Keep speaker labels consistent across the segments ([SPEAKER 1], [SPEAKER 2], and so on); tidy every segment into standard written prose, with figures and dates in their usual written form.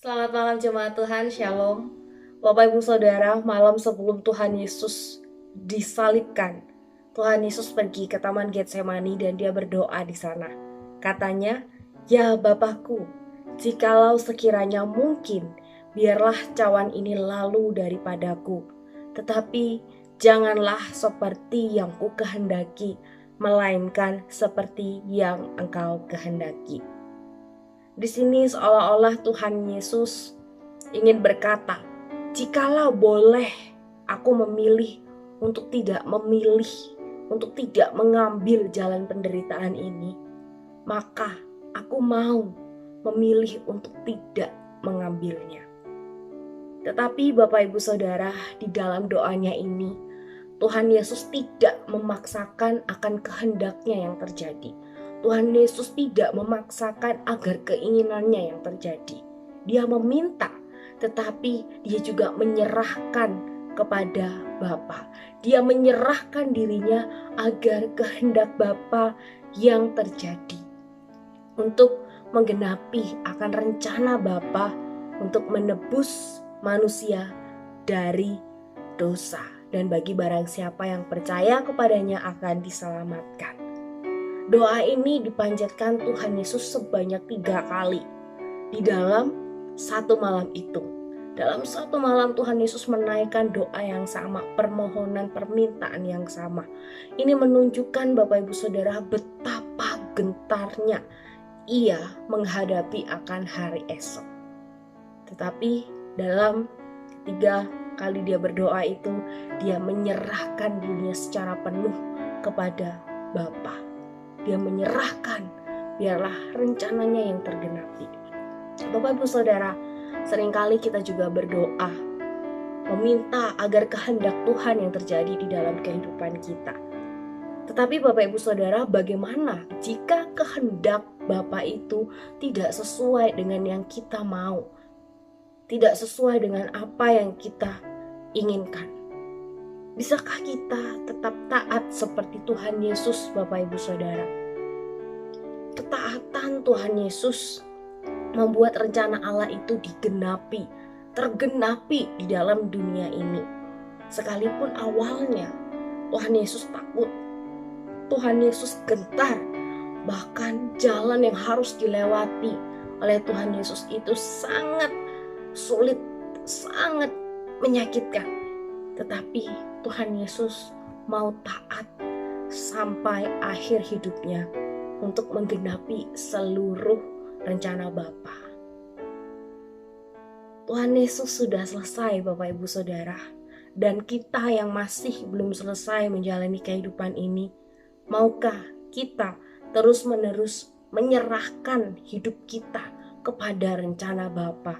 [SPEAKER 1] Selamat malam jemaat Tuhan, Shalom. Bapak Ibu Saudara, malam sebelum Tuhan Yesus disalibkan, Tuhan Yesus pergi ke Taman Getsemani dan dia berdoa di sana. Katanya, "Ya Bapakku, jikalau sekiranya mungkin, biarlah cawan ini lalu daripadaku. Tetapi janganlah seperti yang ku kehendaki, melainkan seperti yang Engkau kehendaki." Di sini seolah-olah Tuhan Yesus ingin berkata, jikalau boleh aku memilih untuk tidak memilih, untuk tidak mengambil jalan penderitaan ini, maka aku mau memilih untuk tidak mengambilnya. Tetapi Bapak Ibu Saudara, di dalam doanya ini, Tuhan Yesus tidak memaksakan akan kehendaknya yang terjadi. Tuhan Yesus tidak memaksakan agar keinginannya yang terjadi. Dia meminta, tetapi dia juga menyerahkan kepada Bapa. Dia menyerahkan dirinya agar kehendak Bapa yang terjadi. Untuk menggenapi akan rencana Bapa untuk menebus manusia dari dosa. Dan bagi barang siapa yang percaya kepadanya akan diselamatkan. Doa ini dipanjatkan Tuhan Yesus sebanyak 3 kali di dalam satu malam itu. Dalam satu malam Tuhan Yesus menaikkan doa yang sama, permohonan permintaan yang sama. Ini menunjukkan Bapak Ibu Saudara betapa gentarnya ia menghadapi akan hari esok. Tetapi dalam 3 kali dia berdoa itu, dia menyerahkan dirinya secara penuh kepada Bapa. Dia menyerahkan, biarlah rencananya yang tergenapi. Bapak Ibu Saudara, seringkali kita juga berdoa, meminta agar kehendak Tuhan yang terjadi di dalam kehidupan kita. Tetapi Bapak Ibu Saudara, bagaimana jika kehendak Bapa itu tidak sesuai dengan yang kita mau? Tidak sesuai dengan apa yang kita inginkan. Bisakah kita tetap taat seperti Tuhan Yesus, Bapak Ibu Saudara? Ketaatan Tuhan Yesus membuat rencana Allah itu tergenapi di dalam dunia ini. Sekalipun awalnya Tuhan Yesus takut, Tuhan Yesus gentar, bahkan jalan yang harus dilewati oleh Tuhan Yesus itu sangat sulit, sangat menyakitkan. Tetapi Tuhan Yesus mau taat sampai akhir hidupnya untuk menggenapi seluruh rencana Bapa. Tuhan Yesus sudah selesai Bapak Ibu Saudara. Dan kita yang masih belum selesai menjalani kehidupan ini, maukah kita terus-menerus menyerahkan hidup kita kepada rencana Bapa?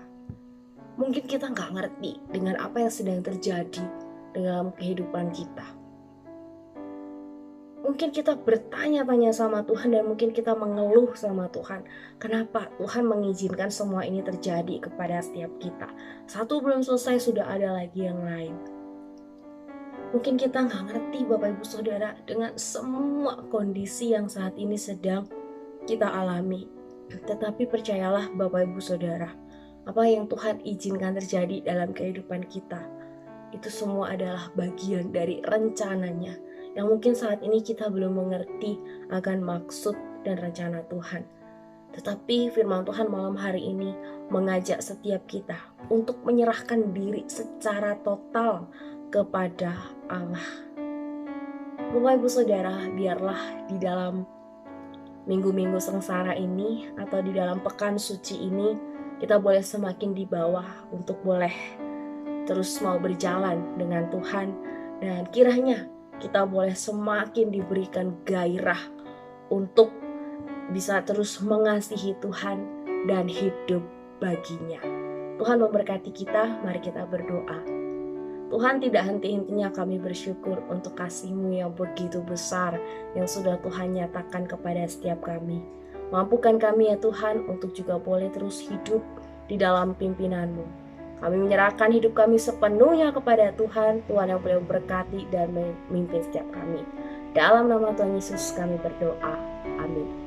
[SPEAKER 1] Mungkin kita gak ngerti dengan apa yang sedang terjadi dalam kehidupan kita. Mungkin kita bertanya-tanya sama Tuhan dan mungkin kita mengeluh sama Tuhan. Kenapa Tuhan mengizinkan semua ini terjadi kepada setiap kita? Satu belum selesai, sudah ada lagi yang lain. Mungkin kita gak ngerti Bapak Ibu Saudara dengan semua kondisi yang saat ini sedang kita alami. Tetapi percayalah Bapak Ibu Saudara, apa yang Tuhan izinkan terjadi dalam kehidupan kita, itu semua adalah bagian dari rencananya yang mungkin saat ini kita belum mengerti akan maksud dan rencana Tuhan. Tetapi firman Tuhan malam hari ini mengajak setiap kita untuk menyerahkan diri secara total kepada Allah. Bapak Ibu Saudara, biarlah di dalam minggu-minggu sengsara ini atau di dalam pekan suci ini, kita boleh semakin di bawah untuk boleh terus mau berjalan dengan Tuhan. Dan kiranya kita boleh semakin diberikan gairah untuk bisa terus mengasihi Tuhan dan hidup baginya. Tuhan memberkati kita, mari kita berdoa. Tuhan, tidak henti-hentinya kami bersyukur untuk kasih-Mu yang begitu besar yang sudah Tuhan nyatakan kepada setiap kami. Mampukan kami ya Tuhan untuk juga boleh terus hidup di dalam pimpinan-Mu. Kami menyerahkan hidup kami sepenuhnya kepada Tuhan, Tuhan yang boleh memberkati dan memimpin setiap kami. Dalam nama Tuhan Yesus kami berdoa. Amin.